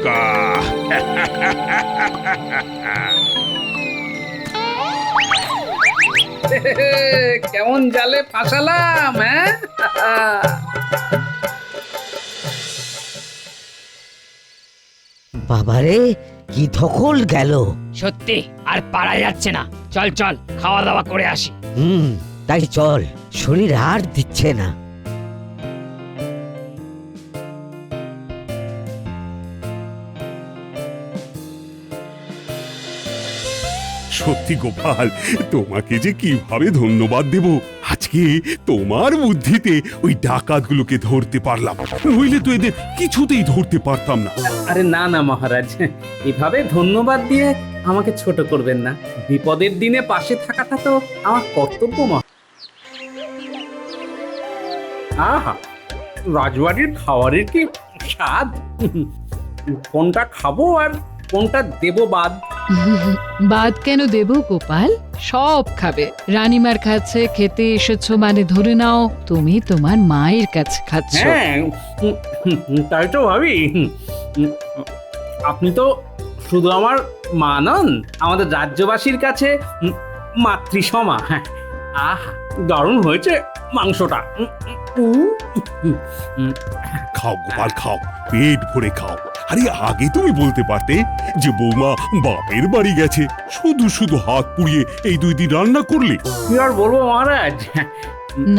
পাক্কা। কেমন জালে ফাঁসালাম, হ্যাঁ? বাবারে, কি ধকল গেল। সত্যি আর পারা যাচ্ছে না। চল চল, খাওয়া দাওয়া করে আসি। তাই চল, শরীর আর দিচ্ছে না। সত্যি গোপাল, তোমাকে যে কিভাবে ধন্যবাদ দেব। আজকে তোমার বুদ্ধিতে ওই ডাকাতগুলোকে ধরতে পারলাম, নইলে তো এদের কিছুতেই ধরতে পারতাম না। আরে না না মহারাজ, এভাবে ধন্যবাদ দিয়ে আমাকে ছোট করবেন না। বিপদের দিনে পাশে থাকাটা তো আমার কর্তব্য। আহা, রাজবাড়ির খাবারের কি স্বাদ! কোনটা খাবো আর কোনটা দেব বাদ? বাদ কেন দেব গোপাল? সব খাবে। রানীমার কাছে খেতে এসেছো মানে ধরে নাও তুমি তোমার মায়ের কাছে খাচ্ছ। হ্যাঁ, তাই তো ভাবি। আপনি তো শুধু আমার মা নন, আমাদের রাজ্যবাসীর কাছে মাতৃসমা। আহা, দারুণ হয়েছে মাংসটা। খাও গোপাল, খাও, পেট ভরে খাও। আরে আগে তুমি বলতে পারতে যে বৌমা বাপের বাড়ি গেছে, শুধু শুধু হাত পুড়িয়ে এই 2 দিন রান্না করলে। কি আর বলবো মহারাজ।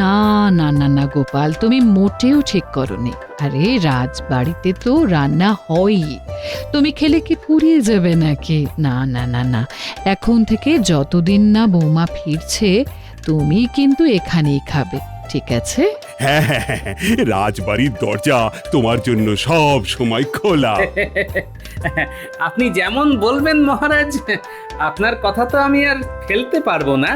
না না না না গোপাল, তুমি মোটেও ঠিক করনি। আরে রাজবাড়িতে তো রান্না হয়ই, তুমি খেলে কি ফুরিয়ে যাবে নাকি? না না না না, এখন থেকে যতদিন না বৌমা ফিরছে তুমি কিন্তু এখানেই খাবে, ঠিক আছে? হ্যাঁ হ্যাঁ হ্যাঁ, রাজবাড়ির দরজা তোমার জন্য সব সময় খোলা। আপনি যেমন বলবেন মহারাজ, আপনার কথা তো আমি আর ফেলতে পারবো না।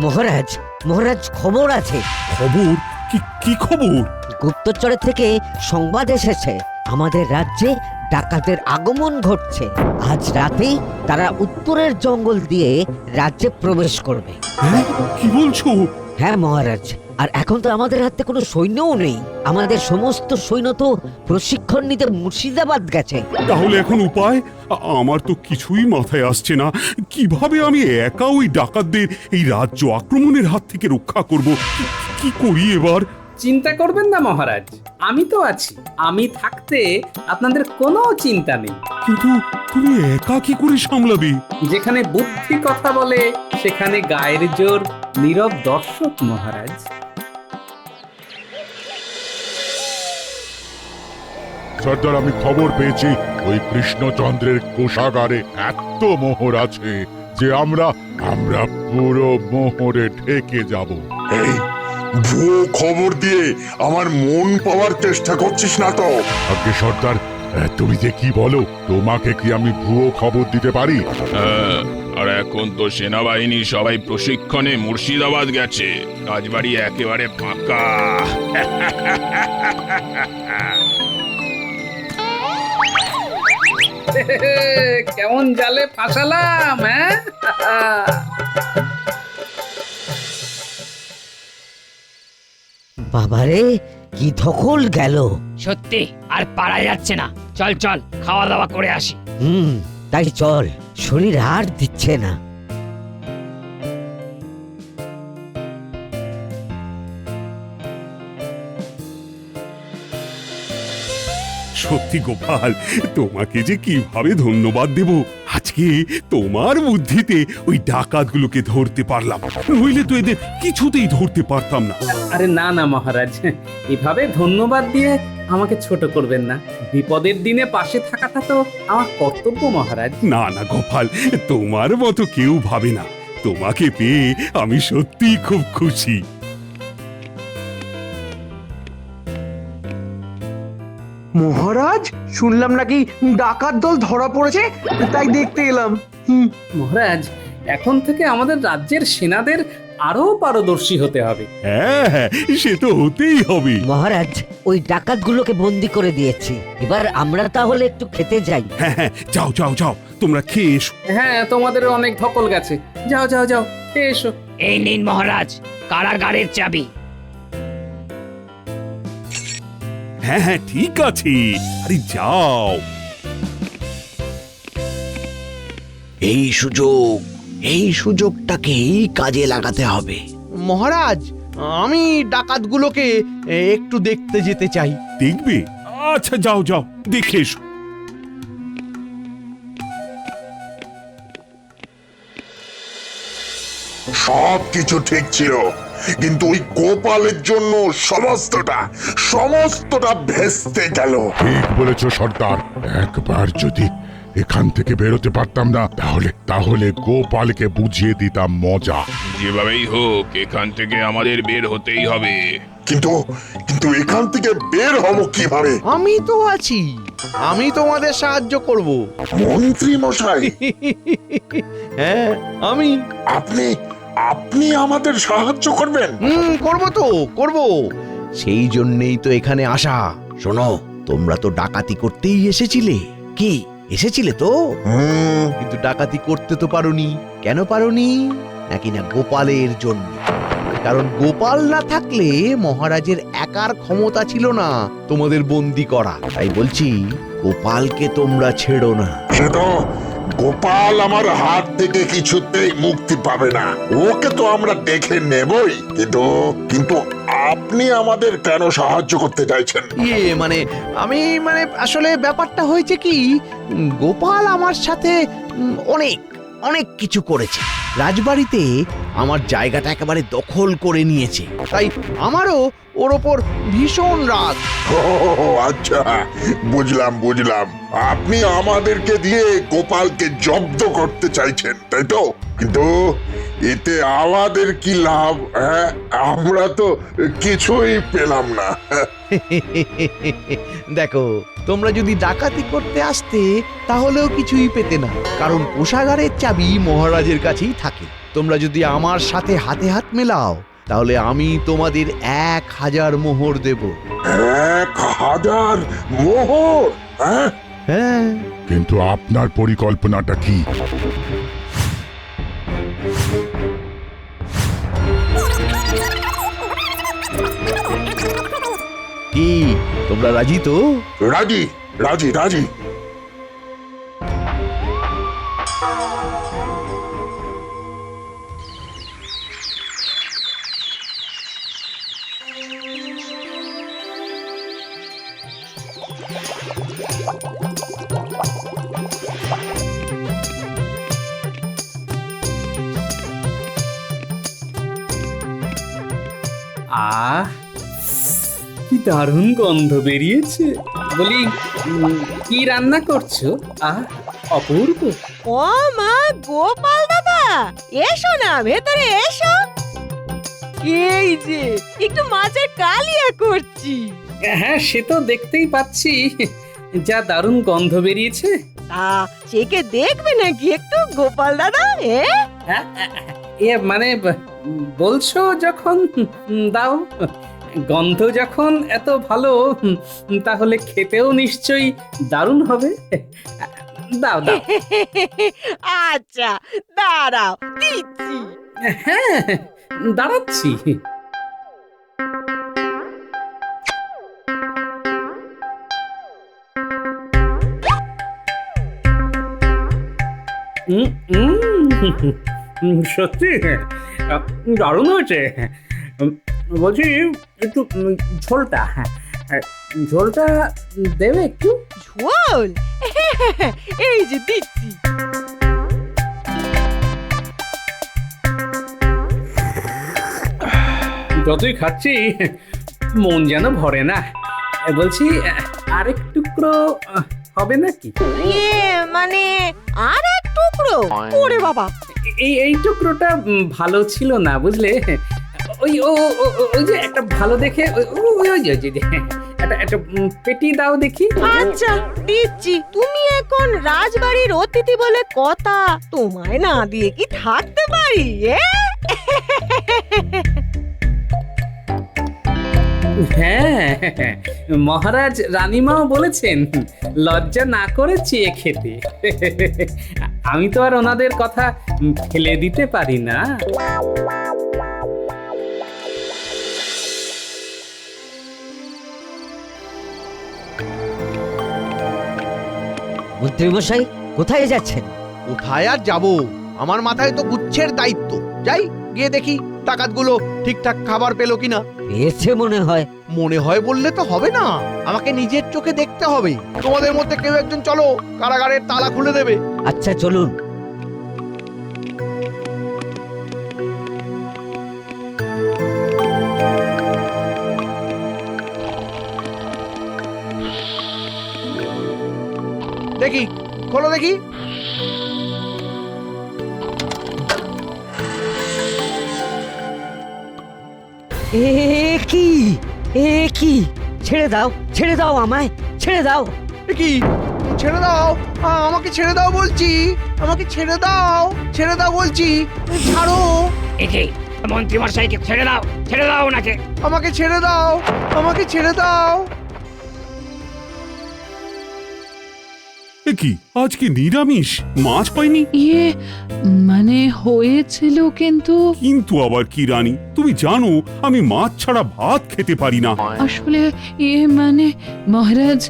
মহারাজ, মহারাজ, খবর আছে। খবর? কি কি খবর? গুপ্তচরের থেকে সংবাদ এসেছে, আমাদের রাজ্যে ডাকাতের আগমন ঘটছে। আজ রাতেই তারা উত্তরের জঙ্গল দিয়ে রাজ্যে প্রবেশ করবে। হ্যাঁ, কি বলছো? হ্যাঁ মহারাজ, আর এখন তো আমাদের হাতে কোনো সৈন্যও নেই। আমাদের সমস্ত সৈন্য তো প্রশিক্ষণ নিতে মুর্শিদাবাদ গেছে। তাহলে এখন উপায়? আমার তো কিছুই মাথায় আসছে না। কিভাবে আমি একা ওই ডাকাতদের এই রাজ্য আক্রমণের হাত থেকে রক্ষা করব? কি করি এবার? চিন্তা করবেন না মহারাজ, আমি তো আছি। আমি থাকতে আপনাদের কোনো চিন্তা নেই। কিন্তু তুমি একা কি করে সামলাবে? যেখানে বুদ্ধি কথা বলে সেখানে গায়ের জোর নীরব দর্শক মহারাজ। সর্দার, আমি খবর পেয়েছি ওই কৃষ্ণচন্দ্রের কোষাগারে এত মোহর আছে যে আমরা পুরো মোহরে ঢেকে যাব। এই ভুয়ো খবর দিয়ে আমার মন পাওয়ার চেষ্টা করছিস না তো? আগে সর্দার, তুমি যে কি বলো, তোমাকে কি আমি ভুয়ো খবর দিতে পারি? আর এখন তো সেনাবাহিনী সবাই প্রশিক্ষণে মুর্শিদাবাদ গেছে, রাজবাড়ি একেবারে ফাঁকা। কেমন জালে ফাঁসালাম, হ্যাঁ? বাবারে, কি ধকল গেল। সত্যি আর পারা যাচ্ছে না। চল চল, খাওয়া দাওয়া করে আসি। তাই চল, শরীর আর দিচ্ছে না। সত্যি গোপাল, তোমাকে যে কিভাবে ধন্যবাদ দেব। আজকে তোমার বুদ্ধিতে ওই ডাকাতগুলোকে ধরতে পারলাম, নইলে তো এদের কিছুতেই ধরতে পারতাম না। আরে না না মহারাজ, এভাবে ধন্যবাদ দিয়ে আমাকে ছোট করবেন না। বিপদের দিনে পাশে থাকাটা তো আমার কর্তব্য মহারাজ। না না গোপাল, তোমার মতো কেউ ভাবে না। তোমাকে পেয়ে আমি সত্যিই খুব খুশি। মহারাজ, শুনলাম নাকি ডাকাত দল ধরা পড়েছে, তাই দেখতে এলাম। মহারাজ, এখন থেকে আমাদের রাজ্যের সেনাদের আরো পারদর্শী হতে হবে। হ্যাঁ হ্যাঁ, সে তো হতেই হবে। মহারাজ, ওই ডাকাতগুলোকে বন্দি করে দিয়েছি। এবার আমরা তাহলে একটু খেতে যাই। হ্যাঁ হ্যাঁ, যাও যাও যাও, তোমরা খেয়ে এসো। হ্যাঁ, তোমাদের অনেক ধকল গেছে। যাও যাও যাও, খেয়ে এসো। এই নিন মহারাজ, কারাগারের চাবি। হ্যাঁ হ্যাঁ, ঠিক আছে। আরে যাও। এই সুযোগটাকেই কাজে লাগাতে হবে। মহারাজ, আমি ডাকাতগুলোকে একটু দেখতে যেতে চাই। দেখবে? আচ্ছা, যাও যাও, দেখে এসো। সব কিছু ঠিক ছিল, কিন্তু ওই গোপালের জন্য সমস্তটা ভেস্তে গেল। ঠিক বলেছো সর্দার, একবার যদি এখান থেকে বেরোতে পারতাম না, তাহলে গোপালকে বুঝিয়ে দিতাম মজা। যেভাবেই হোক এখান থেকে আমাদের বের হতেই হবে। কিন্তু কিন্তু এখান থেকে বের হব কিভাবে? আমি তো আছি, আমি তোমাদের সাহায্য করব। মন্ত্রী মশাই, হ্যাঁ, আমি। আপনি আমাদের সাহায্য করবেন? করব। সেই জন্যই তো এখানে আসা। শোনো, তোমরা তো ডাকাতি করতেই এসেছিলে। কি এসেছিলে তো? কিন্তু ডাকাতি করতে তো পারোনি। কেন পারোনি? নাকি না গোপালের জন্য। কারণ গোপাল না থাকলে মহারাজের একার ক্ষমতা ছিল না তোমাদের বন্দি করা। তাই বলছি, গোপালকে তোমরা ছেড়ো না। সেটা গোপাল আমার হাত থেকে কিছুতেই মুক্তি পাবে না। ওকে তো আমরা দেখে নেবই, কিন্তু আপনি আমাদের কেন সাহায্য করতে চাইছেন? আমি আসলে ব্যাপারটা হয়েছে কি, গোপাল আমার সাথে অনেক কিছু করেছে। রাজবাড়িতে আমার জায়গাটা একেবারে দখল করে নিয়েছে। তাই আমারও ওর ওপর ভীষণ রাগ। আচ্ছা, বুঝলাম। আপনি আমাদেরকে দিয়ে গোপালকে জব্দ করতে চাইছেন, তাই তো? কিন্তু এতে আমাদের কি লাভ? আমরা তো কিছুই পেলাম না। দেখো, তোমরা যদি ডাকাতি করতে আসতে তাহলেও কিছুই পেতে না, কারণ কোষাগারের চাবি মহারাজের কাছেই থাকে। তোমরা যদি আমার সাথে হাতে হাত মেলাও, তাহলে আমি তোমাদের 1000 মোহর দেব। 1000 মোহর? হ্যাঁ। কিন্তু আপনার পরিকল্পনাটা কি? কি তোমরা রাজি তো? রাজি। আহ, কি দারুণ গন্ধ বেরিয়েছে। বলি, কি রান্না করছো? অপূর্ব। ও মা, গোপাল দাদা, এসো না, ভেতরে এসো। এই যে একটু মাছের কালিয়া করছি। হ্যাঁ, সে তো দেখতেই পাচ্ছি, যা দারুণ গন্ধ বেরিয়েছে। তা চেকে দেখবে নাকি একটু গোপাল দাদা? বলছো যখন, দাও। গন্ধ যখন এত ভালো, তাহলে খেতেও নিশ্চয়ই দারুণ হবে। দাও। আচ্ছা, দাঁড়াও, দিচ্ছি। হ্যাঁ, দাঁড়াচ্ছি। সত্যি দারুণ হয়েছে। বলছি, একটু ঝোলটা দেবে একটু? ঝোল? এই যে দিচ্ছি। যতই খাচ্ছি মন যেন ভরে না। বলছি, আরেক টুকরো হবে নাকি? আর এক টুকরো? ওরে বাবা, এই টুকরোটা ভালো ছিল না, বুঝলে? ওই যে একটা ভালো দেখে একটা পেটি দাও দেখি। আচ্ছা, দিচ্ছি। তুমি এখন রাজবাড়ির অতিথি বলে কথা, তোমায় না দিয়ে কি থাকতে পারি? হ্যাঁ, মহারাজ রানীমাও বলেছেন লজ্জা না করে চেয়ে খেতে। আমি তো আর ওনাদের কথা ফেলে দিতে পারি না। মন্ত্রীমশাই কোথায় যাচ্ছেন? কোথায় আর যাব, আমার মাথায় তো গুচ্ছের দায়িত্ব। যাই গিয়ে দেখি ডাকাতগুলো ঠিকঠাক খাবার পেলো কিনা। পেয়েছে মনে হয়। মনে হয় বললে তো হবে না, আমাকে নিজের চোখে দেখতে হবে। তোমাদের মধ্যে কেউ একজন চলো, কারাগারের তালা খুলে দেবে। আচ্ছা চলুন। দেখি, খোলো দেখি। এ কি, এ কি? ছেড়ে দাও, ছেড়ে দাও আমায়, ছেড়ে দাও। এ কি, ছেড়ে দাও, আমাকে ছেড়ে দাও বলছি, আমাকে ছেড়ে দাও, ছেড়ে দাও বলছি, ছাড়ো। একে মন্ত্রী মশাইকে ছেড়ে দাও ওনাকে। আমাকে ছেড়ে দাও, আমাকে ছেড়ে দাও। এ কি, আজকে নিরামিষ? মাছ পাইনি? ইয়ে মানে হয়েছিল, কিন্তু কিন্তু আবার কি রানী, তুমি জানো আমি মাছ ছাড়া ভাত খেতে পারি না। আসলে মানে মহারাজ,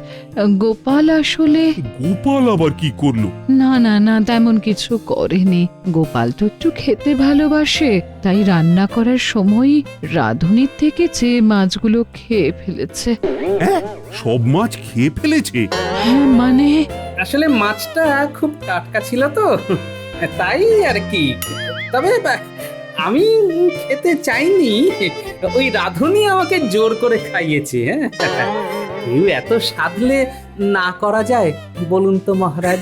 গোপাল আসলে গোপাল আবার কি করলো? না না না, তেমন কিছু করেনি। গোপাল তো একটু খেতে ভালোবাসে, তাই রান্না করার সময় রাঁধুনির থেকে যে মাছগুলো খেয়ে ফেলেছে। সব মাছ খেয়ে ফেলেছে? মানে আসলে মাছটা খুব টাটকা ছিল তো, তাই আর কি। তবে আমি খেতে চাইনি, ওই রাঁধুনি আমাকে জোর করে খাইয়েছে। হ্যাঁ, কেউ এত সাধলে না করা যায় বলুন তো মহারাজ?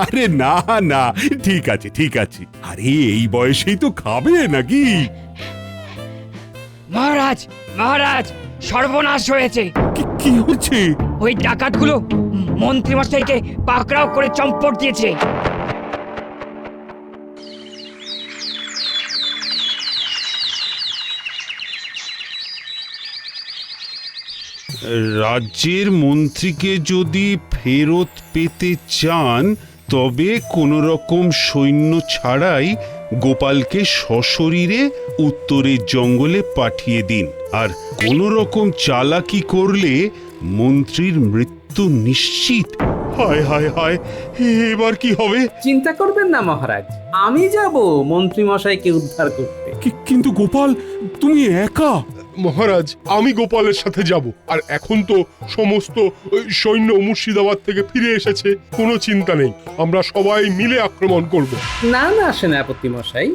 আরে না না, ঠিক আছে ঠিক আছে। আরে এই বয়সেই তো খাবে নাকি? মহারাজ মহারাজ, সর্বনাশ হয়েছে। কি হচ্ছে? ওই ডাকাতগুলো মন্ত্রী মশাইকে পাকড়াও করে চম্পট দিয়েছে। রাজ্যের মন্ত্রীকে যদি ফেরত পেতে চান, তবে কোনো রকম সৈন্য ছাড়াই গোপালকে সশরীরে উত্তরের জঙ্গলে পাঠিয়ে দিন। আর কোনো রকম চালাকি করলে মন্ত্রীর মৃত্যু নিশ্চিত। হায় হায় হায়, এবার কি হবে? চিন্তা করবেন না মহারাজ, আমি যাব মন্ত্রী মশাইকে উদ্ধার করতে। কিন্তু গোপাল, তুমি একা? মহারাজ, আমি গোপালের সাথে যাব। আর এখন তো সমস্ত সৈন্য মুর্শিদাবাদ থেকে ফিরে এসেছে, কোনো চিন্তা নেই, আমরা সবাই মিলে আক্রমণ করব। না না সেনাপতি মশাই,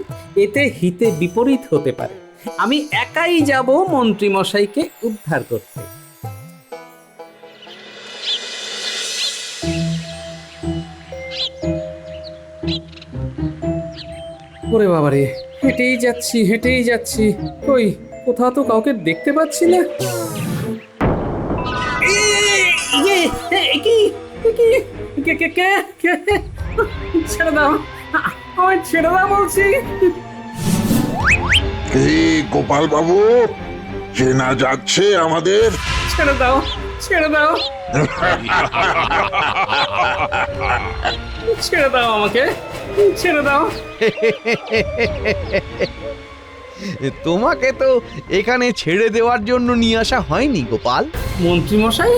এতে হিতে বিপরীত হতে পারে। আমি একাই যাব মন্ত্রী মশাইকে উদ্ধার করতে। ওরে বাবারে, হেঁটেই যাচ্ছি। কই, কোথাও তো কাউকে দেখতে পাচ্ছি না। ছেড়ে দাও, আমায় ছেড়ে দাও বলছি। কি গোপাল বাবু, চেনা যাচ্ছে আমাদের? ছেড়ে দাও, ছেড়ে দাও, ছেড়ে দাও আমাকে, ছেড়ে দাও। তোমাকে তো এখানে ছেড়ে দেওয়ার জন্য নিয়ে আসা হয়নি গোপাল। মন্ত্রী মশাই,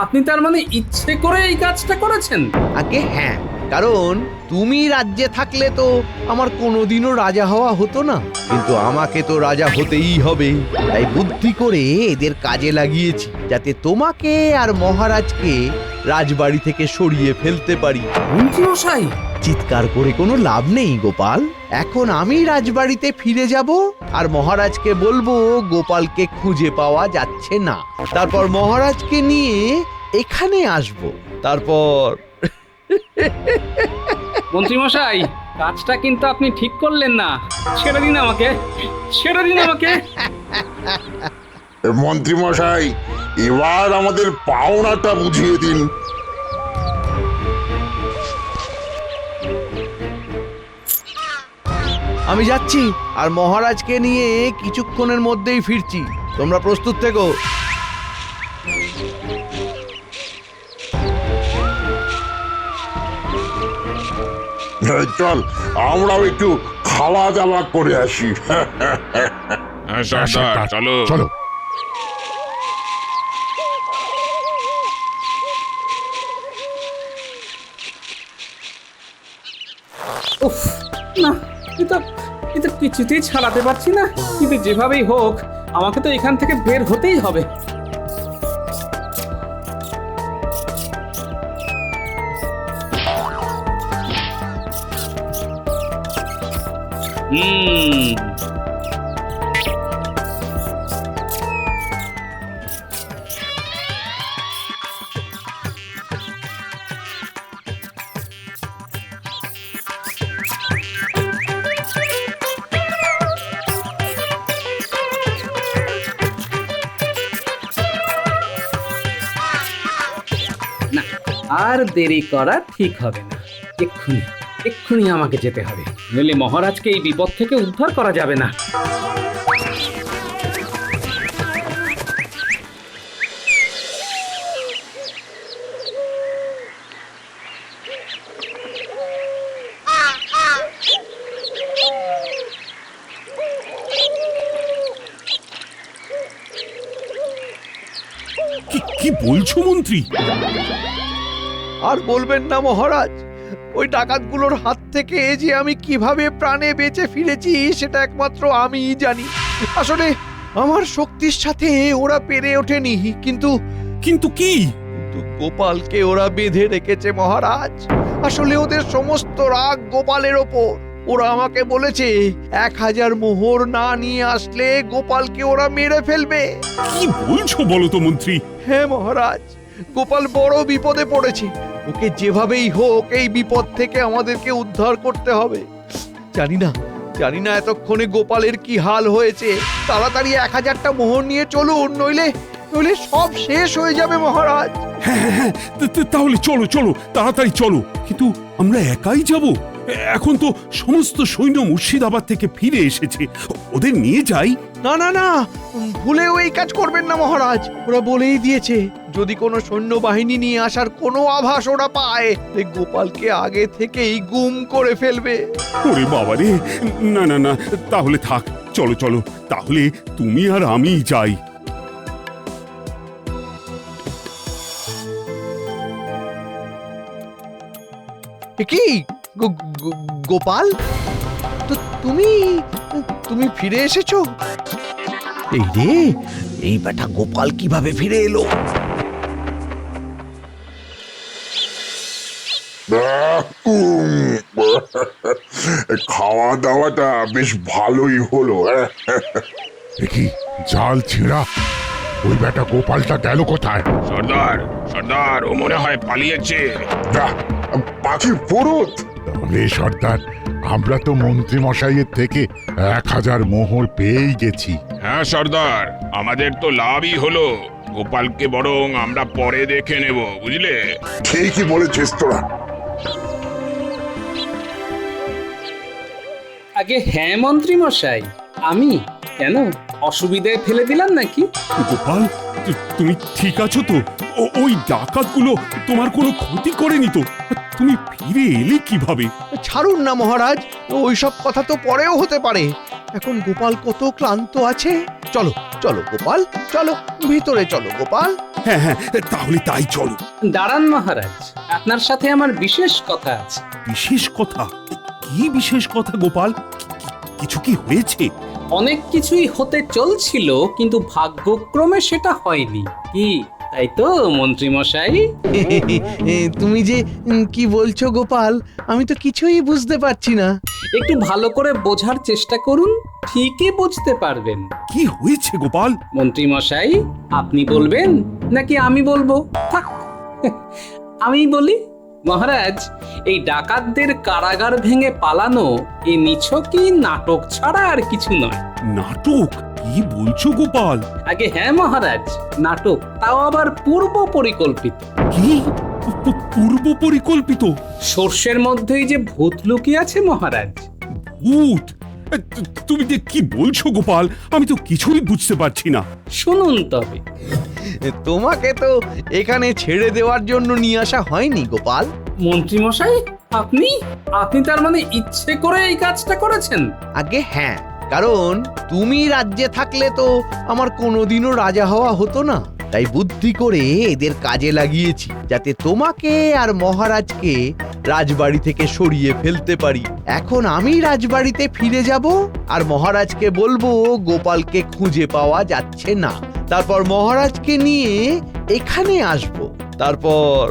আপনি তার মানে ইচ্ছে করে এই কাজটা করেছেন? আগে হ্যাঁ, কারণ তুমি রাজ্যে থাকলে তো আমার কোনোদিনও রাজা হওয়া হতো না, কিন্তু আমাকে তো রাজা হতেই হবে। তাই বুদ্ধি করে এদের কাজে লাগিয়েছি, যাতে তোমাকে আর মহারাজকে রাজবাড়ি থেকে সরিয়ে ফেলতে পারি। মন্ত্রী মশাই, চিৎকার করে কোনো লাভ নেই গোপাল। এখন আমি রাজবাড়িতে ফিরে যাব আর মহারাজকে বলবো গোপালকে খুঁজে পাওয়া যাচ্ছে না। তারপর মহারাজকে নিয়ে এখানে আসব। তারপর মন্ত্রী মশাই, কাজটা কিন্তু আপনি ঠিক করলেন না। ছেড়ে দিন আমাকে, ছেড়ে দিন আমাকে। মন্ত্রী মশাই, এবার আমাদের পাওনাটা বুঝিয়ে দিন। আমি যাচ্ছি আর মহারাজকে নিয়ে কিছুক্ষণের মধ্যেই ফিরছি, তোমরা প্রস্তুত থেকো। চল, আমরাও একটু খাওয়া দাওয়া করে আসি। চলো চলো। উফ, না এটা এটা কিছুতেই ছাড়াতে পারছি না, কিন্তু যেভাবেই হোক আমাকে তো এখান থেকে বের হতেই হবে। না, আর দেরি করা ঠিক হবে না। এক্ষুনি এক্ষুনি আমাকে যেতে হবে, নইলে মহারাজকে এই বিপদ থেকে উদ্ধার করা যাবে না। কি বলছো মন্ত্রী? আর বলবেন না মহারাজ, ওই ডাকাতগুলোর হাত থেকে যে আমি কিভাবে প্রাণে বেঁচে ফিরেছি সেটা একমাত্র আমিই জানি। আসলে আমার শক্তির সাথে ওরা পেরে ওঠেনি, কিন্তু কিন্তু কি? গোপালকে ওরা বেঁধে রেখেছে মহারাজ। আসলে ওদের সমস্ত রাগ গোপালের ওপর। ওরা আমাকে বলেছে 1000 মোহর না নিয়ে আসলে গোপালকে ওরা মেরে ফেলবে। কি বলছো বলো তো মন্ত্রী? হ্যাঁ মহারাজ, গোপাল বড় বিপদে পড়েছে। ওকে যেভাবেই হোক এই বিপদ থেকে আমাদেরকে উদ্ধার করতে হবে। জানি না এতক্ষণে গোপালের কি হাল হয়েছে। তাড়াতাড়ি 1000টা মোহর নিয়ে চলুন, নইলে সব শেষ হয়ে যাবে মহারাজ। হ্যাঁ, তাহলে চলো চলো, তাড়াতাড়ি চলো। কিন্তু আমরা একাই যাব? এখন তো সমস্ত সৈন্য মুর্শিদাবাদ থেকে ফিরে এসেছে, ওদের নিয়ে যাই। না, ভুলেও এই কাজ করবেন না মহারাজ। ওরা বলেই দিয়েছে যদি কোনো সৈন্যবাহিনী নিয়ে আসার কোনো আভাস ওরা পায়, গোপালকে আগে থেকেই গুম করে ফেলবে। ওরে বাবা রে, না, তাহলে থাক, চলো চলো, তাহলে তুমি আর আমি যাই। কি গোপাল, তুমি ফিরে এসেছো? এই রে, এই বেটা গোপাল কিভাবে ফিরে এলো? খাওয়া দাওয়াটা বেশ ভালোই হলো। দেখি জাল ছেঁড়া, ওই বেটা গোপালটা গেল কোথায়? সর্দার ও মনে হয় পালিয়েছে। পাখির পুরুত। তাহলে সর্দার, আমরা তো মন্ত্রী মশাইয়ের থেকে 1000 মোহর পেয়েই গেছি। হ্যাঁ সর্দার, আমাদের তো লাভই হলো। গোপালকে বরং আমরা পরে দেখে নেব, বুঝলে? ঠিকই বলেছিস তোরা। আগে হ্যাঁ মন্ত্রী মশাই, আমি কেন অসুবিধায় ফেলে দিলাম নাকি? গোপাল, তুমি ঠিক আছো তো? ওই ডাকাতগুলো তোমার কোনো ক্ষতি করেনি তো? তুমি ফিরে এলে কিভাবে? ছাড়ুন না মহারাজ, ওইসব কথা তো পরেও হতে পারে। এখন গোপাল কত ক্লান্ত আছে। চলো গোপাল, চলো ভিতরে চলো গোপাল। হ্যাঁ, তাহলে তাই চলো। দাঁড়ান মহারাজ, আপনার সাথে আমার বিশেষ কথা আছে। বিশেষ কথা? কি বিশেষ কথা গোপাল? কিছু কি হয়েছে? অনেক কিছুই হতে চলছিল, কিন্তু ভাগ্যক্রমে সেটা হয়নি। কি তাই তো মন্ত্রী মশাই? তুমি যে কি বলছো গোপাল, আমি তো কিছুই বুঝতে পারছি না। একটু ভালো করে বোঝার চেষ্টা করুন, ঠিকই বুঝতে পারবেন। কি হয়েছে গোপাল? মন্ত্রী মশাই, আপনি বলবেন নাকি আমি বলবো? থাক, আমি বলি। মহারাজ, এই ডাকাতদের কারাগার ভেঙে পালানো এ নিছকই নাটক ছাড়া আর কিছু নয়। নাটক? কি বলছো গোপাল? আগে হ্যাঁ মহারাজ, নাটক, তাও আবার পূর্ব পরিকল্পিত। কি পূর্ব পরিকল্পিত? সর্ষের মধ্যেই যে ভূত লুকিয়ে আছে মহারাজ। ভূত? তুমি যে কি বলছো গোপাল, আমি তো কিছুই বুঝতে পারছি না। শুনুন তবে। তোমাকে তো এখানে ছেড়ে দেওয়ার জন্য নিয়ে আসা হয়নি গোপাল। মন্ত্রী মশাই, আপনি তার মানে ইচ্ছে করে এই কাজটা করেছেন? আগে হ্যাঁ, কারণ তুমি রাজ্যে থাকলে তো আমার কোনোদিনও রাজা হওয়া হতো না। তাই বুদ্ধি করে এদের কাজে লাগিয়েছি যাতে তোমাকে আর মহারাজকে রাজবাড়ি থেকে সরিয়ে ফেলতে পারি। এখন আমি রাজবাড়িতে ফিরে যাব আর মহারাজকে বলবো গোপালকে খুঁজে পাওয়া যাচ্ছে না। তারপর মহারাজকে নিয়ে এখানে আসব। তারপর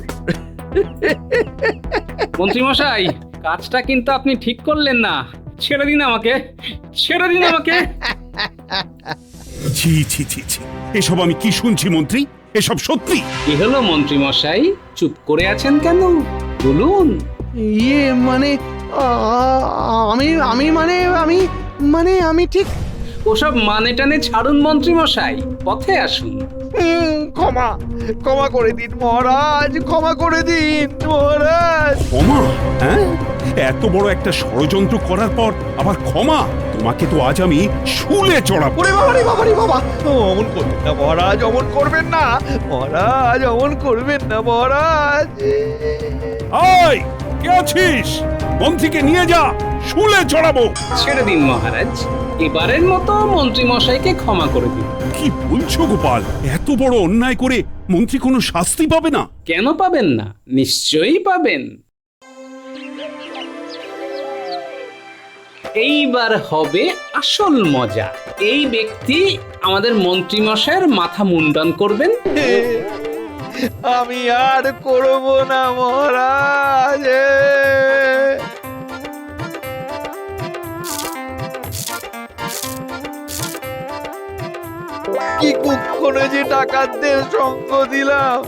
মন্ত্রীমশাই, কাজটা কিন্তু আপনি ঠিক করলেন না। ছেড়ে দিন আমাকে, ছেড়ে দিন আমাকে। ছি ছি ছি ছি, এসব আমি কি শুনছি মন্ত্রী? এসব সত্যি? কি হলো মন্ত্রীমশাই, চুপ করে আছেন কেন? বলুন। ইয়ে মানে আমি আমি মানে আমি মানে আমি ঠিক ওসব মানে টানে ছাড়ুন মন্ত্রীমশাই, পথে আসুন। ক্ষমা ক্ষমা করে দিন মহারাজ, ক্ষমা করে দিন মহারাজ। ক্ষমা? হ্যাঁ, এত বড় একটা ষড়যন্ত্র করার পর আবার ক্ষমা? তোমাকে তো আজ আমি শুলে চড়াবো। ওরে বাবা রে বাবা রে বাবা, অমন করবেন না মহারাজ, অমন করবেন না মহারাজ, অমন করবেন না মহারাজ। আয়, কে আছিস? মন্ত্রীকে নিয়ে যা, শুলে চড়াবো। ছেড়ে দিন মহারাজ, এবারের মতো মন্ত্রীমশাইকে ক্ষমা করে দিন। কি বলছো গোপাল? এত বড় অন্যায় করে মন্ত্রী কোনো শাস্তি পাবে না? কেন পাবেন না? নিশ্চয়ই পাবেন। এইবার হবে আসল মজা। এই ব্যক্তি আমাদের মন্ত্রীমশাইয়ের মাথা মুন্ডন করবেন। আমি আর করব না মহারাজ। কি কুক্ষণে যে ডাকাতদের সঙ্গ দিলাম।